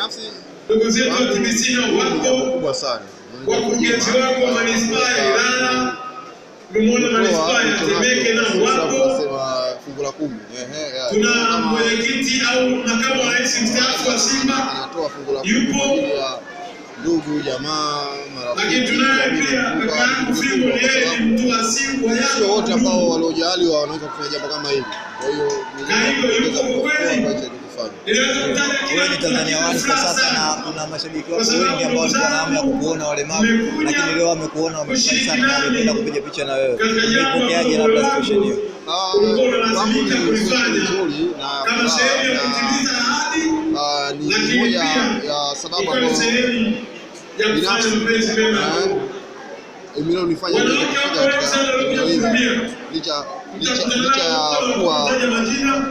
binafsi ndugu zetu wa TBC na wako kubwa sana. Wakurugenzi wako wa manispaa ya Ilala, mmemwona manispaa ya Temeke na wako fungu la 10. Tuna mwenyekiti au makamu wa rais mstaafu wa Simba anatoa fungu la 10 yupo, ndugu jamaa marafiki. lakini tunaye pia kaka yangu Fimbo, yeye ni mtu wa Simba yako. Sio wote ambao waliojaliwa wanaweza kufanya jambo kama hili. Kwa hiyo yuko kweli. Wewe ni Tanzania One kwa sasa na kuna mashabiki wako wengi ambao walikuwa na hamu ya kukuona walemavu, lakini leo wamekuona, wamefurahi sana na wamependa kupiga picha na wewe. Umepokeaje labda situation hiyo? Mambo ni nzuri na kama sehemu ya kutimiza ahadi, ni moja ya sababu ambazo binafsi Emilio nifanya kufika katika hili. Licha ya kuwa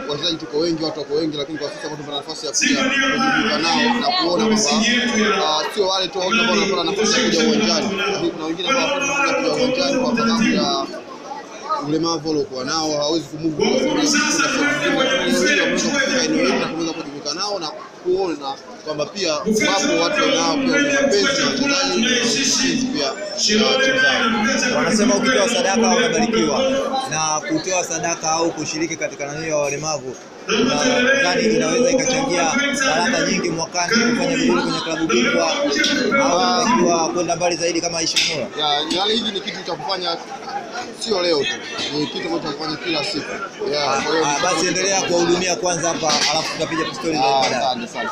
wachezaji tuko wengi, watu wako wengi, lakini kwa sasa tunapata nafasi ya kuja nao na kuona kwamba sio wale tu ambao wanapata nafasi ya kuja uwanjani, lakini kuna wengine ambao wanapata kuja uwanjani kwa sababu ya ulemavu waliokuwa nao, hawezi kumuvu kwa sababu tunaweza kujumuika nao na kuona kwamba pia wapo watu nao pia mapenzi na wachezaji pia. Wanasema ukitoa sadaka unabarikiwa, na kutoa sadaka au kushiriki katika nani ya walemavu nadhani inaweza ikachangia baraka nyingi mwakani kufanya vizuri kwenye klabu kubwa au ikiwa kwenda mbali zaidi kama Ishimura. Yaani hiki ni kitu cha kufanya sio leo tu, ni kitu ambacho tunafanya kila siku. Basi endelea kuwahudumia kwanza hapa, alafu tutapiga story za baadaye. Asante sana.